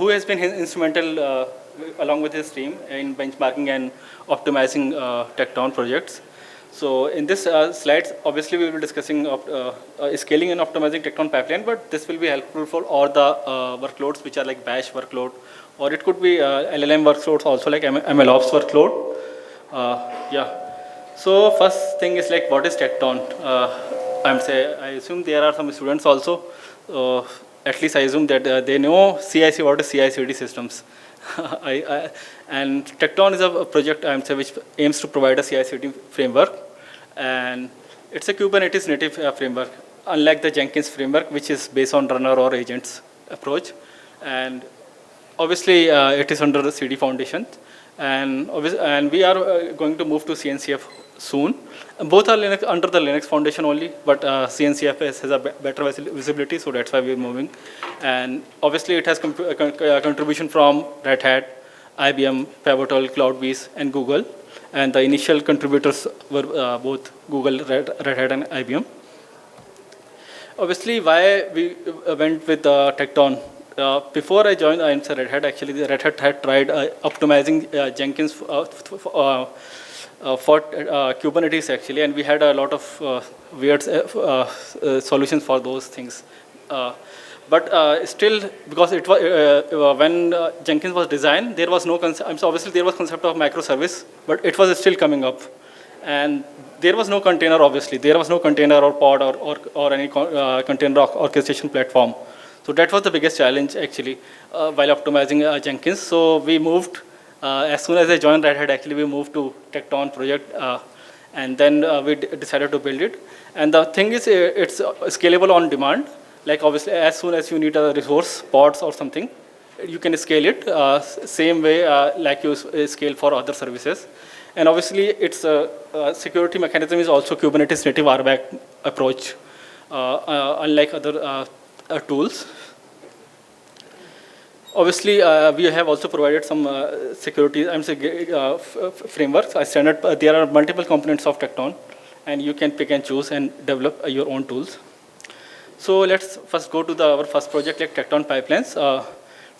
who has been instrumental along with his team in benchmarking and optimizing Tekton projects. So in this slides, obviously we will be discussing scaling and optimizing Tekton pipeline, but this will be helpful for all the workloads which are like bash workload, or it could be LLM workloads also like MLOps workload. Yeah. So first thing is like, what is Tekton? I assume there are some students also. At least I assume that they know CIC, what is CI/CD systems. And Tekton is a project which aims to provide a CI/CD framework, and it's a Kubernetes native framework, unlike the Jenkins framework, which is based on runner or agents approach. And obviously, it is under the CD Foundation, and we are going to move to CNCF soon. Both are under the Linux Foundation only, but CNCF has a better visibility, so that's why we're moving. And obviously, it has contribution from Red Hat, IBM, Pivotal, CloudBees, and Google. And the initial contributors were both Google, Red Hat, and IBM. Obviously, why we went with Tekton? Before I joined Red Hat, actually, the Red Hat had tried optimizing Jenkins for Kubernetes, actually, and we had a lot of weird solutions for those things. But still, because it was when Jenkins was designed, there was no concept. So obviously, there was concept of microservice, but it was still coming up, and there was no container. Obviously, there was no container or pod or any container orchestration platform. So that was the biggest challenge actually while optimizing Jenkins. So we moved. As soon as I joined Red Hat, actually, we moved to Tekton project, and then we decided to build it. And the thing is, it's scalable on demand. Like obviously, as soon as you need a resource, pods or something, you can scale it same way like you scale for other services. And obviously, its security mechanism is also Kubernetes native RBAC approach, unlike other tools. Obviously, we have also provided some security frameworks. There are multiple components of Tekton, and you can pick and choose and develop your own tools. So let's first go to our first project, like Tekton Pipelines.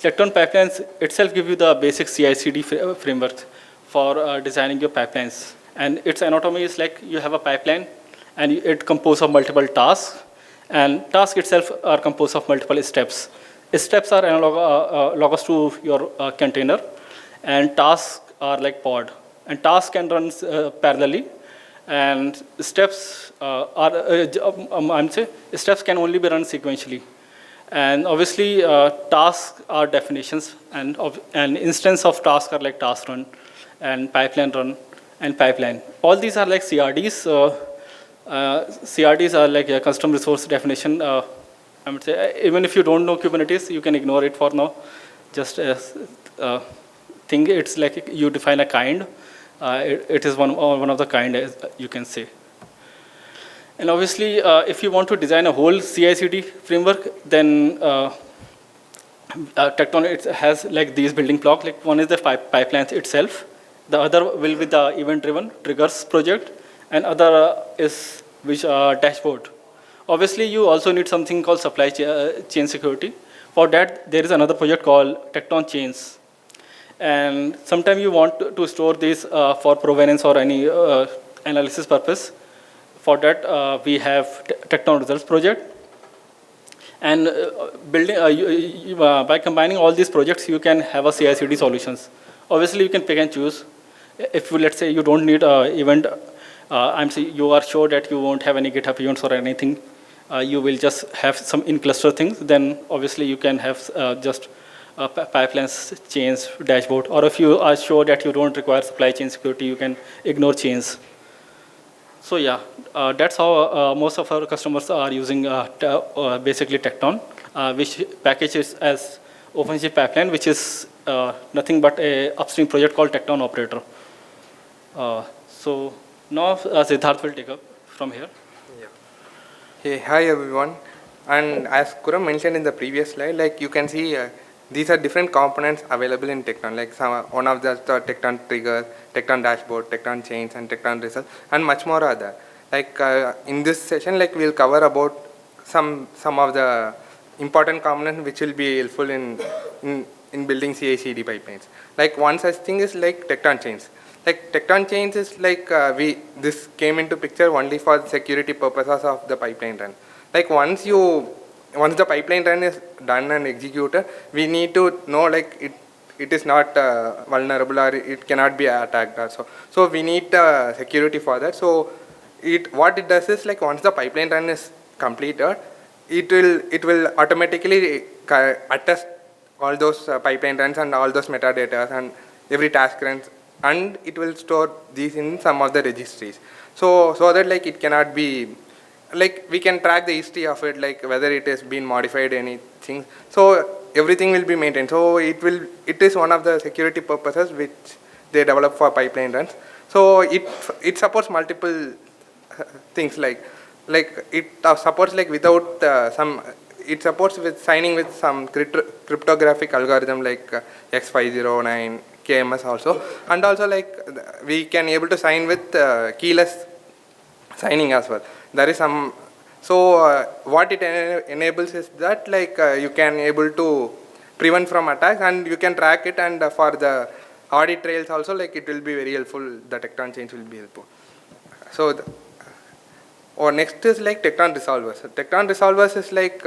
Tekton Pipelines itself give you the basic CI/CD framework for designing your pipelines. And its anatomy is like you have a pipeline, and it composed of multiple tasks, and tasks itself are composed of multiple steps. Steps are analogous to your container, and tasks are like pod. And tasks can run parallelly, and steps steps can only be run sequentially. And obviously, tasks are definitions, and instance of tasks are like task run, and pipeline run, and pipeline. All these are like CRDs. CRDs are like a custom resource definition. I would say, even if you don't know Kubernetes, you can ignore it for now. Just think it's like you define a kind. It is one of the kind, as you can say. And obviously, if you want to design a whole CI/CD framework, then Tekton it has like these building blocks. Like one is the pipelines itself. The other will be the event-driven triggers project, and other is dashboard. Obviously, you also need something called supply chain security. For that, there is another project called Tekton Chains. And sometimes you want to store this for provenance or any analysis purpose. For that, we have Tekton Results project. And by combining all these projects, you can have a CI/CD solutions. Obviously, you can pick and choose. If you, let's say you don't need event, you are sure that you won't have any GitHub events or anything. You will just have some in-cluster things, then obviously you can have just pipelines, chains, dashboard. Or if you are sure that you don't require supply chain security, you can ignore chains. So yeah, that's how most of our customers are using basically Tekton, which packages as OpenShift pipeline, which is nothing but a upstream project called Tekton Operator. So now Siddardh will take up from here. Hey, hi everyone. And as Khurram mentioned in the previous slide, like you can see, these are different components available in Tekton. Like one of the Tekton triggers, Tekton dashboard, Tekton chains, and Tekton results, and much more other. Like in this session, like we'll cover about some of the important components which will be helpful in in building CI/CD pipelines. Like one such thing is like Tekton chains. Like Tekton chains is like this came into picture only for security purposes of the pipeline run. Like once the pipeline run is done and executed, we need to know like it is not vulnerable or it cannot be attacked also. So we need security for that. So what it does is like once the pipeline run is completed, it will automatically attest all those pipeline runs and all those metadata and every task runs, and it will store these in some of the registries. So that like it cannot be, like we can track the history of it, like whether it has been modified, anything. So everything will be maintained. So it is one of the security purposes which they develop for pipeline runs. So it supports multiple things like it supports like without it supports with signing with some cryptographic algorithm like X509 KMS also, and also like we can able to sign with keyless signing as well. There is some, so what it enables is that like you can able to prevent from attacks and you can track it, and for the audit trails also like it will be very helpful. The Tekton chains will be helpful. So or next is like Tekton resolvers. Tekton resolvers is like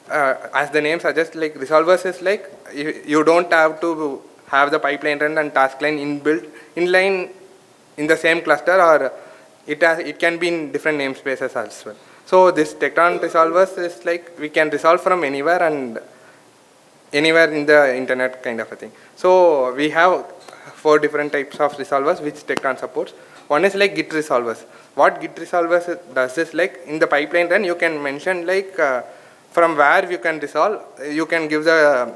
as the name suggests, like resolvers is like you don't have to have the pipeline run and task line inline in the same cluster, or it can be in different namespaces as well. So this Tekton resolvers is like we can resolve from anywhere and anywhere in the internet kind of a thing. So we have 4 different types of resolvers which Tekton supports. One is like Git resolvers. What Git resolvers does is like in the pipeline run you can mention like from where you can resolve, you can give the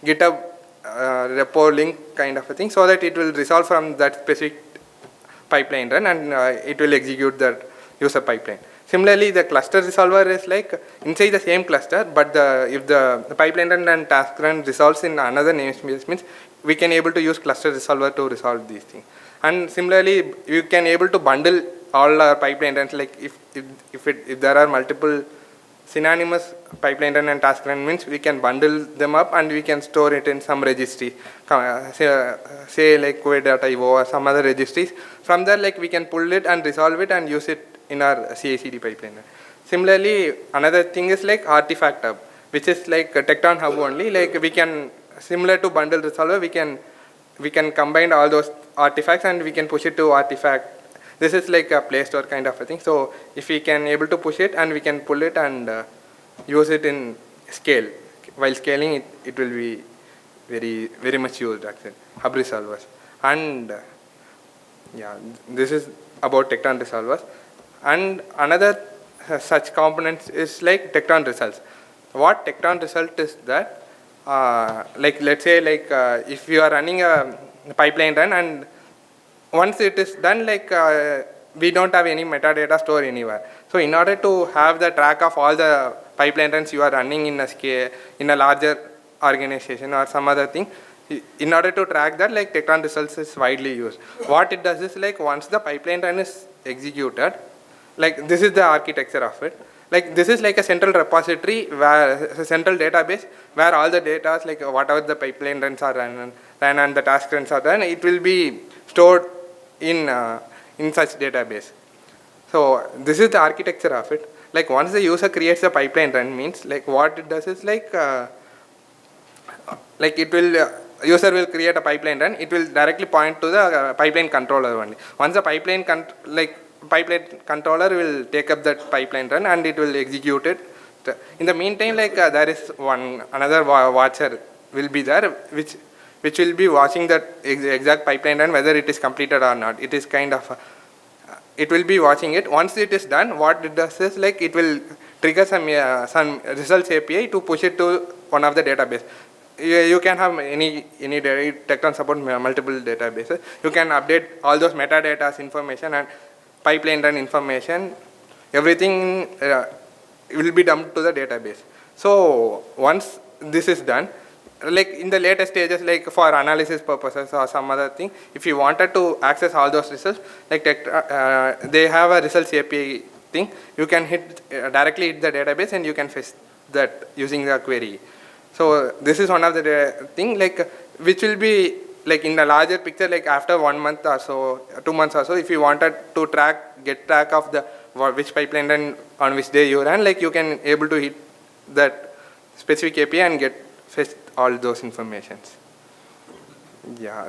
GitHub repo link kind of a thing, so that it will resolve from that specific pipeline run and it will execute the user pipeline. Similarly, the cluster resolver is like inside the same cluster, but if the pipeline run and task run resolves in another namespace, means we can able to use cluster resolver to resolve these things. And similarly, you can able to bundle all our pipeline runs, like if there are multiple synonymous pipeline run and task run, means we can bundle them up and we can store it in some registry, say like Kubernetes.io or some other registries. From there, like we can pull it and resolve it and use it in our CI/CD pipeline. Similarly, another thing is like artifact hub, which is like a Tekton hub only. Like we can, similar to bundle resolver, we can combine all those artifacts and we can push it to artifact. This is like a Play Store kind of a thing. So if we can able to push it and we can pull it and use it in scale, while scaling it will be very much used actually. Hub resolvers. And yeah, this is about Tekton resolvers. And another such components is like Tekton results. What Tekton result is that, like let's say like if you are running a pipeline run and once it is done, like we don't have any metadata stored anywhere. So in order to have the track of all the pipeline runs you are running in a scale, in a larger organization or some other thing, in order to track that, like Tekton results is widely used. What it does is like once the pipeline run is executed, like this is the architecture of it. Like this is like a central repository, where a central database where all the data, like whatever the pipeline runs are run and the task runs are done, it will be stored in such database. So this is the architecture of it. Like once the user creates a pipeline run, means like what it does is like it will user will create a pipeline run. It will directly point to the pipeline controller only. Once the pipeline controller will take up that pipeline run and it will execute it. In the meantime, like there is another watcher will be there, which will be watching that exact pipeline run, whether it is completed or not. It is kind of it will be watching it. Once it is done, what it does is like it will trigger some results API to push it to one of the database. You can have any Tekton support multiple databases. You can update all those metadata information and pipeline run information. Everything will be dumped to the database. So once this is done, like in the later stages, like for analysis purposes or some other thing, if you wanted to access all those results, like they have a results API thing. You can directly hit the database and you can fetch that using the query. So this is one of the thing, like which will be like in the larger picture, like after 1 month or so, 2 months or so, if you wanted to get track of the which pipeline run on which day you ran, like you can able to hit that specific API and get fetch all those informations. Yeah,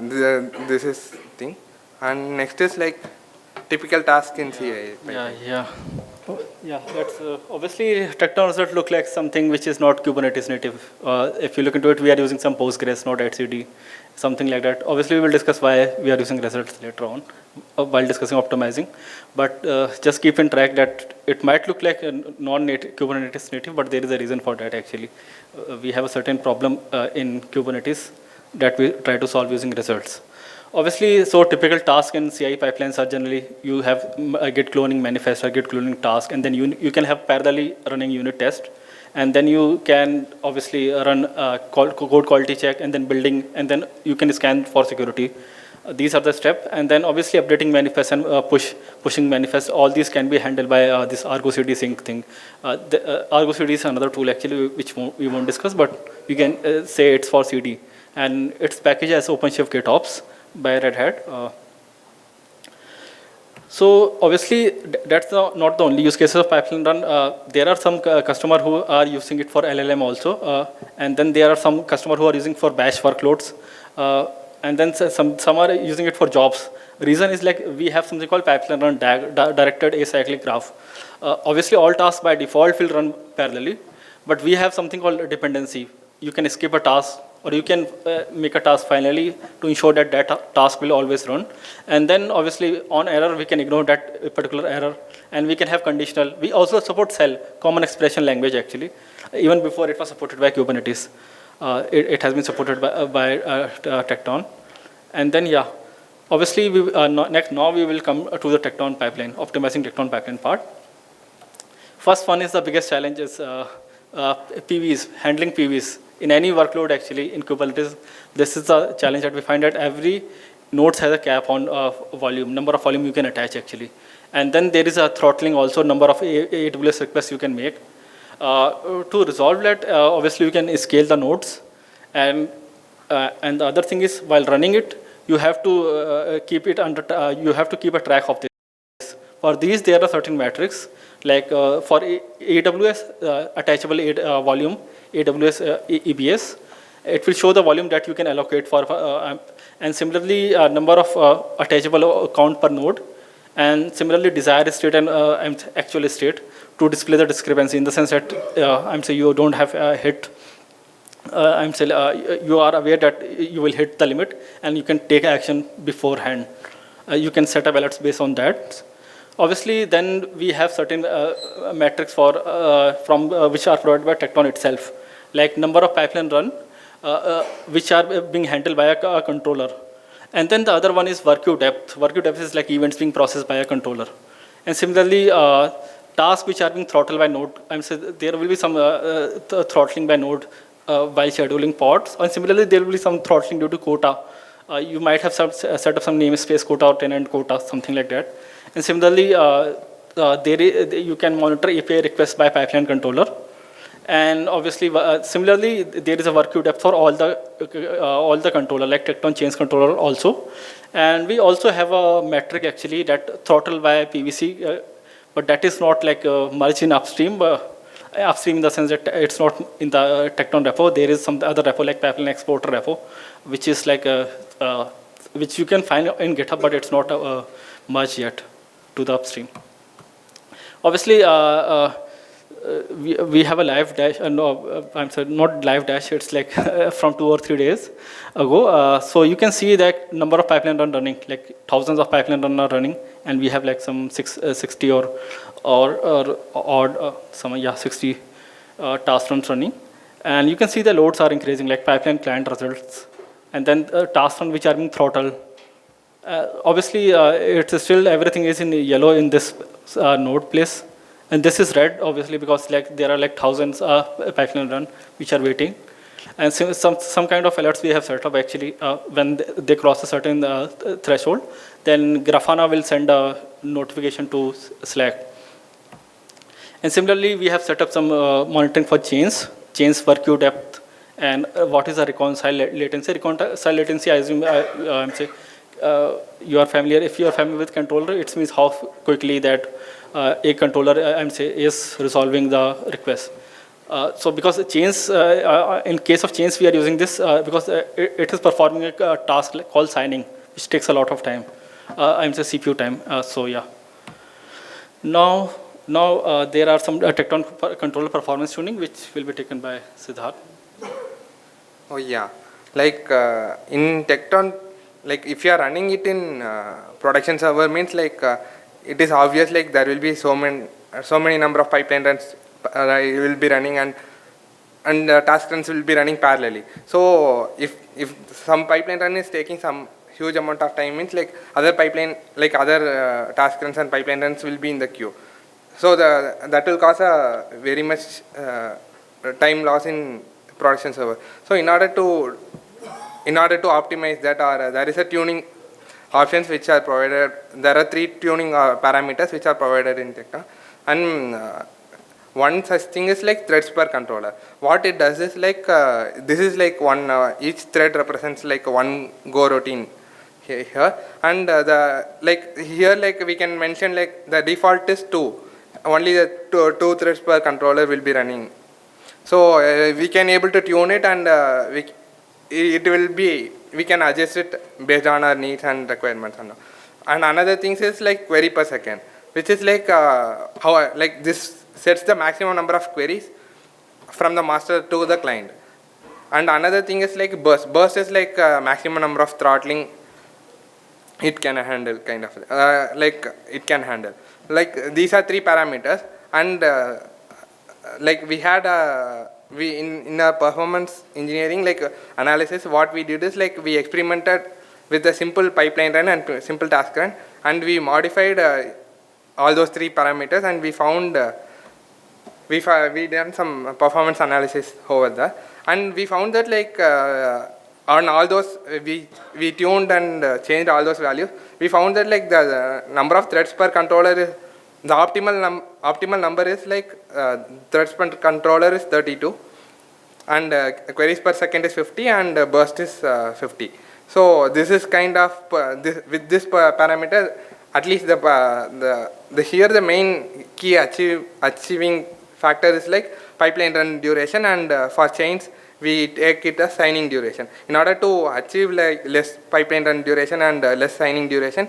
this is thing. And next is like typical task in CI. Yeah, that's obviously Tekton result look like something which is not Kubernetes native. If you look into it, we are using some Postgres, not etcd, something like that. Obviously, we will discuss why we are using results later on while discussing optimizing. But just keep in track that it might look like a non-native Kubernetes native, but there is a reason for that actually. We have a certain problem in Kubernetes that we try to solve using results. Obviously, so typical tasks in CI pipelines are generally you have a git cloning manifest or git cloning task, and then you can have parallelly running unit test, and then you can obviously run code quality check, and then building, and then you can scan for security. These are the steps, and then obviously updating manifest and pushing manifest. All these can be handled by this Argo CD sync thing. Argo CD is another tool actually which we won't discuss, but you can say it's for CD, and it's packaged as OpenShift GitOps by Red Hat. So obviously that's not the only use cases of pipeline run. There are some customers who are using it for LLM also, and then there are some customers who are using for bash workloads, and then some are using it for jobs. Reason is like we have something called pipeline run directed acyclic graph. Obviously all tasks by default will run parallelly, but we have something called dependency. You can skip a task, or you can make a task finally to ensure that that task will always run. And then obviously on error, we can ignore that particular error, and we can have conditional. We also support CEL, Common Expression Language actually. Even before it was supported by Kubernetes. It has been supported by Tekton. And then yeah, obviously now we will come to the Tekton pipeline, optimizing Tekton pipeline part. First one is the biggest challenge is PVs, handling PVs. In any workload actually in Kubernetes, this is a challenge that we find that every node has a cap on volume, number of volume you can attach actually. And then there is a throttling also, number of AWS requests you can make. To resolve that, obviously you can scale the nodes. And the other thing is while running it, you have to keep it under, you have to keep a track of this. For these, there are certain metrics, like for AWS, attachable volume, AWS EBS, it will show the volume that you can allocate for, and similarly, number of attachable count per node, and similarly, desired state and actual state to display the discrepancy in the sense that I'm saying you don't have a hit. I'm saying you are aware that you will hit the limit, and you can take action beforehand. You can set up alerts based on that. Obviously, then we have certain metrics for which are provided by Tekton itself, like number of pipeline run, which are being handled by a controller. And then the other one is work queue depth. Work queue depth is like events being processed by a controller. And similarly, tasks which are being throttled by node. I'm saying there will be some throttling by node while scheduling pods. And similarly, there will be some throttling due to quota. You might have set up some namespace quota or tenant quota, something like that. And similarly, you can monitor API requests by pipeline controller. And obviously, similarly, there is a work queue depth for all the controller, like Tekton change controller also. And we also have a metric actually that throttle by PVC, but that is not like merged in upstream. Upstream in the sense that it's not in the Tekton repo. There is some other repo like pipeline exporter repo, which is like which you can find in GitHub, but it's not merged yet to the upstream. Obviously, we have a live dash. No, I'm sorry, not live dash. It's like from 2 or 3 days ago. So you can see that number of pipeline running, like thousands of pipeline are running, and we have like some 60 or 60 task runs running. And you can see the loads are increasing, like pipeline client results, and then task run which are being throttled. Obviously, it's still everything is in yellow in this node place, and this is red obviously because like there are like thousands pipeline run which are waiting, and some kind of alerts we have set up actually when they cross a certain threshold, then Grafana will send a notification to Slack. And similarly, we have set up some monitoring for chains work queue depth, And what is the reconcile latency? Reconcile latency, I assume, I'm saying, you are familiar. If you are familiar with controller, it means how quickly that a controller, I'm saying, is resolving the request. So because the chains, in case of chains, we are using this because it is performing a task called signing, which takes a lot of time. I'm saying CPU time. So yeah. Now there are some Tekton controller performance tuning, which will be taken by Siddardh. Oh yeah, like in Tekton, like if you are running it in production server, means like it is obvious like there will be so many number of pipeline runs will be running, and task runs will be running parallelly. So if some pipeline run is taking some huge amount of time, means like other task runs and pipeline runs will be in the queue. So that will cause a very much time loss in production server. So in order to optimize that, or there is a tuning options which are provided. There are 3 tuning parameters which are provided in Tekton, and one such thing is like threads per controller. What it does is like this is like one each thread represents like one go routine here, and here we can mention like the default is 2. Only the two threads per controller will be running. So we can able to tune it, and we can adjust it based on our needs and requirements. And another thing is like query per second, which is like how like this sets the maximum number of queries from the master to the client. And another thing is like burst. Burst is like maximum number of throttling it can handle, kind of like it can handle. Like these are 3 parameters, and like we had in our performance engineering analysis, what we did is like we experimented with a simple pipeline run and simple task run, and we modified all those 3 parameters, and we found we done some performance analysis over there, and we found that like on all those we tuned and changed all those values. We found that like the number of threads per controller is the optimal number is like threads per controller is 32, and queries per second is 50, and burst is 50. So this is kind of with this parameter, at least here the main key achieving factor is like pipeline run duration, and for chains we take it as signing duration. In order to achieve like less pipeline run duration and less signing duration,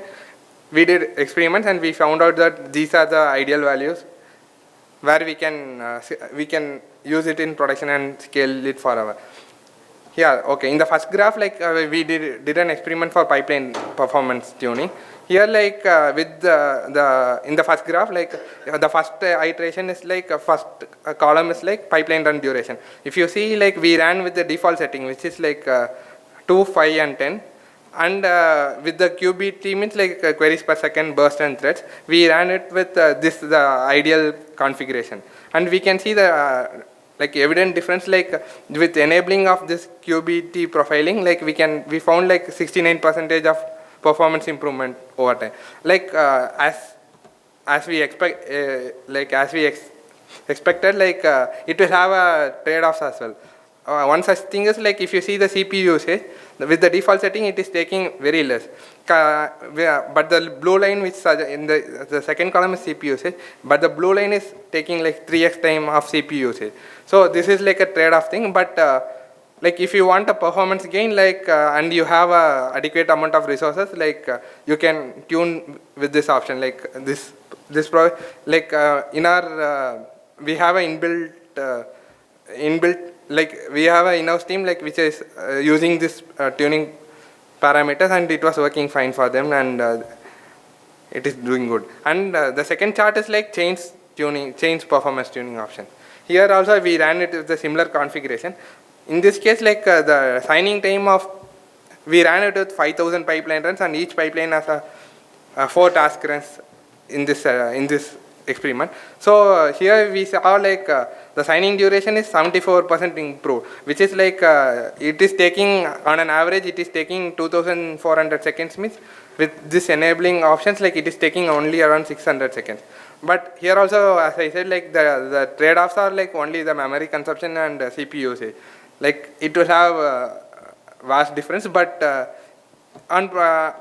we did experiments, and we found out that these are the ideal values where we can use it in production and scale it forever. Here, okay, in the first graph, like we did an experiment for pipeline performance tuning. Here, like with in the first graph, like the first iteration is like first column is like pipeline run duration. If you see, like we ran with the default setting, which is like 2, 5, and 10, and with the QBT means like queries per second, burst, and threads, we ran it with the ideal configuration, and we can see the like evident difference, like with enabling of this QBT profiling, like we found like 69% of performance improvement over time. Like as we expect, expected, like it will have a trade-offs as well. One such thing is like if you see the CPU usage, with the default setting it is taking very less. But the blue line, which in the second column is CPU usage, but the blue line is taking like 3x time of CPU usage. So this is like a trade-off thing. But like if you want a performance gain, like and you have a adequate amount of resources, like you can tune with this option. Like like in our we have an inbuilt like we have an in-house team like which is using this tuning parameters, and it was working fine for them, and it is doing good. And the second chart is like change performance tuning option. Here also we ran it with a similar configuration. In this case, like the signing time we ran it with 5,000 pipeline runs, and each pipeline has 4 task runs in this experiment. So here we saw like the signing duration is 74% improved, which is like it is taking on an average it is taking 2,400 seconds, means with this enabling options like it is taking only around 600 seconds. But here also, as I said, like the trade-offs are like only the memory consumption and CPU usage. like it will have vast difference, but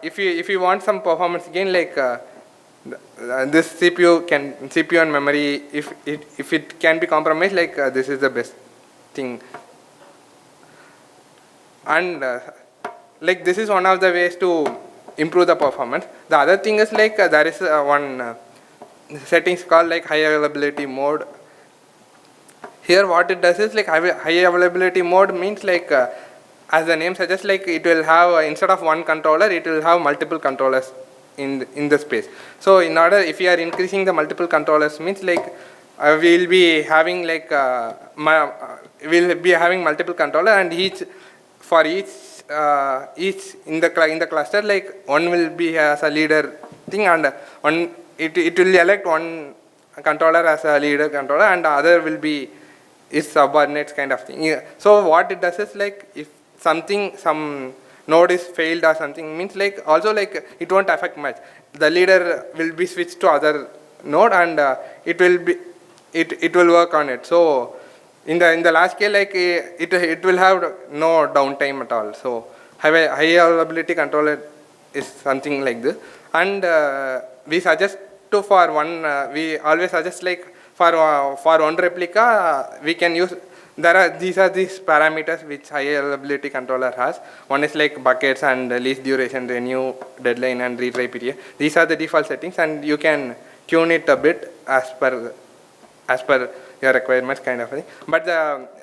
if you want some performance gain, like this CPU and memory, if it can be compromised, like this is the best thing. And like this is one of the ways to improve the performance. The other thing is like there is one settings called like high availability mode. Here what it does is like high availability mode means like as the name suggests, like it will have instead of one controller, it will have multiple controllers in the space. So in order, if you are increasing the multiple controllers, means like we will be having like we'll be having multiple controller, and each in the cluster, like one will be as a leader thing, and it will elect one controller as a leader controller, and the other will be is subordinates kind of thing. So what it does is like if some node is failed or something, means like also like it won't affect much. The leader will be switched to other node, and it will work on it. So in the large scale, like it will have no downtime at all. So high availability controller is something like this. And we suggest to for one we always suggest like for one replica we can use. These are these parameters which high availability controller has. One is like buckets and least duration, renew, deadline, and retry period. These are the default settings, and you can tune it a bit as per your requirements kind of thing. But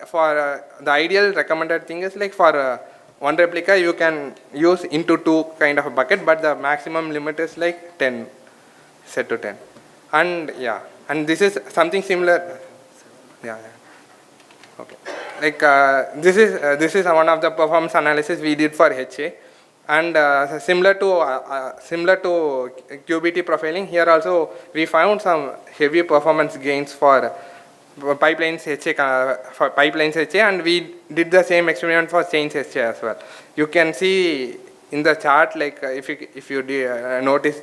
for the ideal recommended thing is like for one replica you can use into 2 kind of a bucket, but the maximum limit is like 10, set to 10. And yeah, and this is something similar. Yeah. Okay. Like this is one of the performance analysis we did for HA, and similar to QBT profiling, here also we found some heavy performance gains for pipelines HA, and we did the same experiment for chains HA as well. You can see in the chart, like if you notice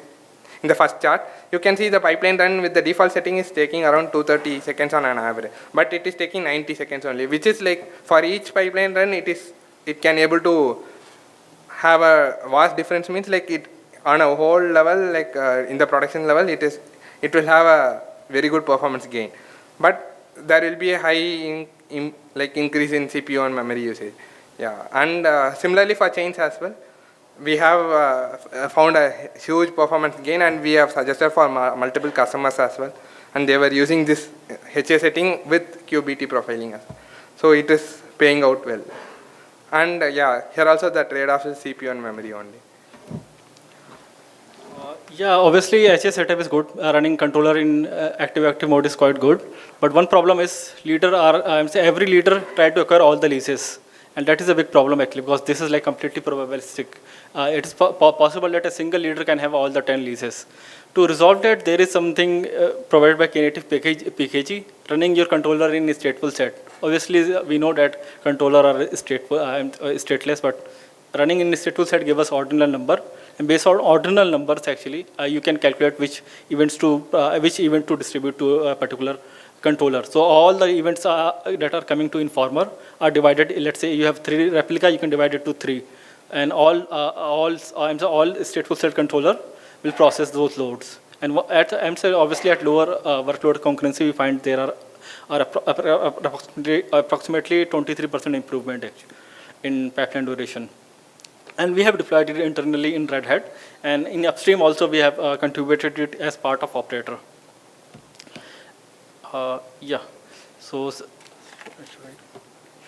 in the first chart, you can see the pipeline run with the default setting is taking around 230 seconds on an average, but it is taking 90 seconds only, which is like for each pipeline run it can able to have a vast difference. Means like it on a whole level, like in the production level, it will have a very good performance gain, but there will be a high increase in CPU and memory usage. Yeah, and similarly for chains as well, we have found a huge performance gain, and we have suggested for multiple customers as well, and they were using this HA setting with QBT profiling as well. So it is paying out well. And yeah, here also the trade-off is CPU and memory only. Yeah, obviously HA setup is good. Running controller in active mode is quite good. But one problem is every leader try to acquire all the leases. And that is a big problem actually, because this is like completely probabilistic. It is possible that a single leader can have all the 10 leases. To resolve that, there is something provided by Knative PKG, running your controller in a stateful set. Obviously, we know that controller are stateless, but running in a stateful set gives us ordinal number. And based on ordinal numbers, actually, you can calculate which event to distribute to a particular controller. So all the events that are coming to informer are divided. Let's say you have 3 replica, you can divide it to 3, and all stateful set controller will process those loads. And obviously at lower workload concurrency, we find there are approximately 23% improvement actually in pipeline duration. And we have deployed it internally in Red Hat, and in upstream also we have contributed it as part of operator. Yeah, so should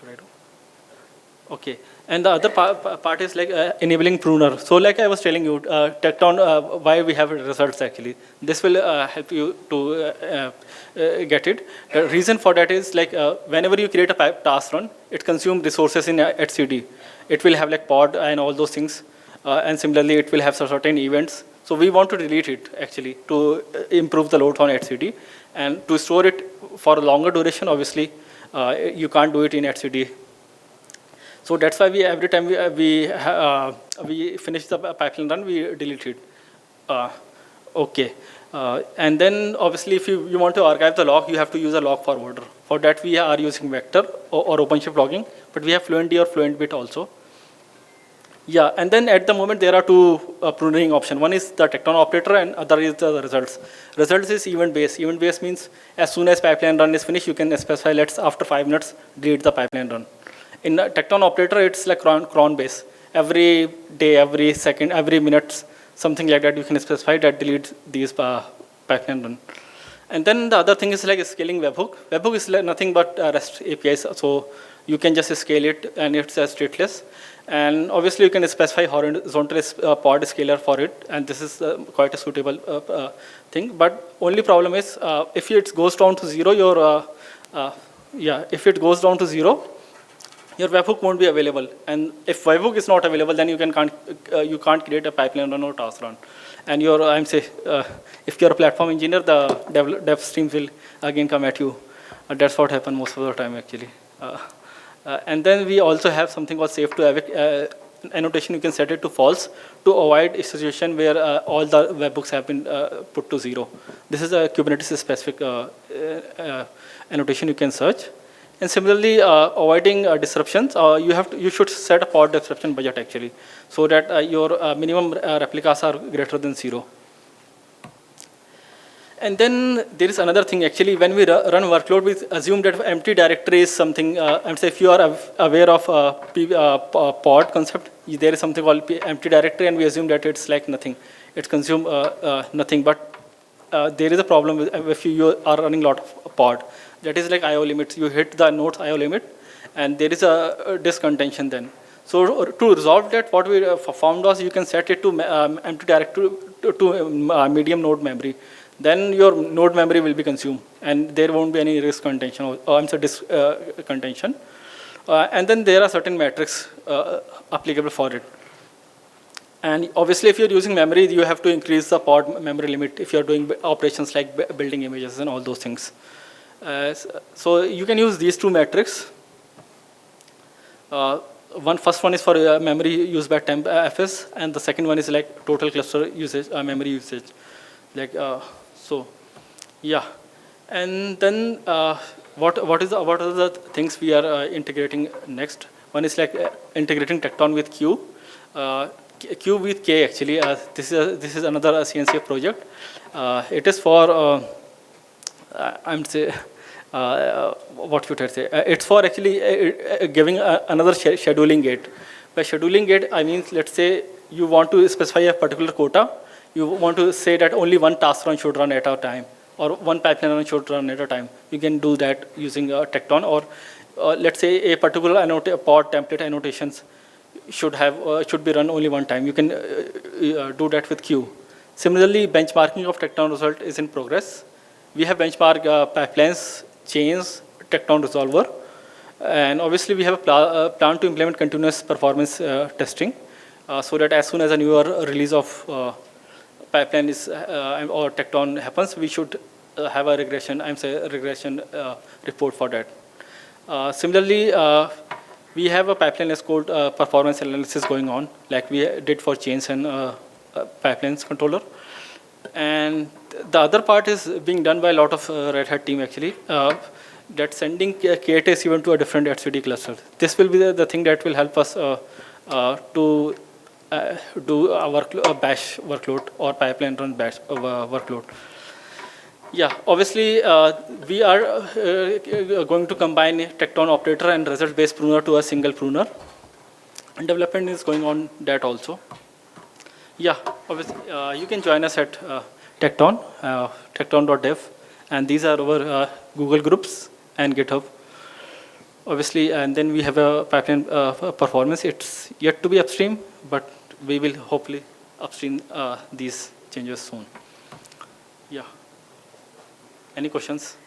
I do? Okay, and the other part is like enabling pruner. So like I was telling you, Tekton, why we have results actually. This will help you to get it. The reason for that is like whenever you create a task run, it consumes resources in etcd. It will have like pod and all those things, and similarly it will have certain events. So we want to delete it actually to improve the load on etcd. And to store it for a longer duration, obviously, you can't do it in etcd. So that's why every time we finish the pipeline run, we delete it. Okay. And then obviously if you want to archive the log, you have to use a log forwarder. For that we are using vector or OpenShift logging, but we have FluentD or FluentBit also. Yeah, and then at the moment there are two pruning options. One is the Tekton operator and other is the results. Results is event-based. Event-based means as soon as pipeline run is finished, you can specify, let's after 5 minutes, delete the pipeline run. In Tekton operator, it's like cron-based. Every day, every second, every minute, something like that, you can specify that deletes these pipeline run. And then the other thing is like scaling webhook. Webhook is like nothing but REST APIs, so you can just scale it and it's stateless. And obviously you can specify horizontal pod scaler for it, and this is quite a suitable thing. But only problem is if it goes down to zero, if it goes down to zero, your webhook won't be available. And if webhook is not available, then you can't create a pipeline run or task run. And if you're a platform engineer, the dev streams will again come at you. That's what happens most of the time actually. And then we also have something called safe to evict annotation. You can set it to false to avoid a situation where all the webhooks have been put to zero. This is a Kubernetes specific annotation you can search. And similarly, avoiding disruptions, you should set a pod disruption budget actually, so that your minimum replicas are greater than zero. And then there is another thing actually. When we run workload, we assume that empty directory is something. And say if you are aware of pod concept, there is something called empty directory, and we assume that it's like nothing. It consumes nothing. But there is a problem if you are running a lot of pod. That is like I/O limits. You hit the node's I/O limit, and there is a disk contention then. So to resolve that, what we found was you can set it to empty directory to medium node memory. Then your node memory will be consumed, and there won't be any disk contention, disk contention. And then there are certain metrics applicable for it. And obviously, if you're using memory, you have to increase the pod memory limit if you're doing operations like building images and all those things. So you can use these two metrics. First one is for memory used by temp FS, and the second one is like total cluster usage, memory usage. Like and then what are the things we are integrating next? One is like integrating Tekton with Q, Q with K actually. This is another CNCF project. It is for what should I say? It's for actually giving another scheduling gate. By scheduling gate, I mean, let's say you want to specify a particular quota. You want to say that only one task run should run at a time, or one pipeline run should run at a time. You can do that using Tekton, or let's say a particular pod template annotations should be run only one time. You can do that with Q. Similarly, benchmarking of Tekton result is in progress. We have benchmark pipelines, chains, Tekton resolver, and obviously we have a plan to implement continuous performance testing, so that as soon as a newer release of pipeline is or Tekton happens, we should have a regression. Regression report for that. Similarly, we have a pipeline as called performance analysis going on, like we did for chains and pipelines controller. And the other part is being done by a lot of Red Hat team actually. That sending KTS even to a different etcd cluster. This will be the thing that will help us to do our bash workload or pipeline run bash workload. Yeah, obviously we are going to combine Tekton operator and result-based pruner to a single pruner. And development is going on that also. Yeah, obviously you can join us at Tekton, tekton.dev, and these are our Google groups and GitHub. Obviously, and then we have a pipeline performance. It's yet to be upstream, but we will hopefully upstream these changes soon. Yeah. Any questions?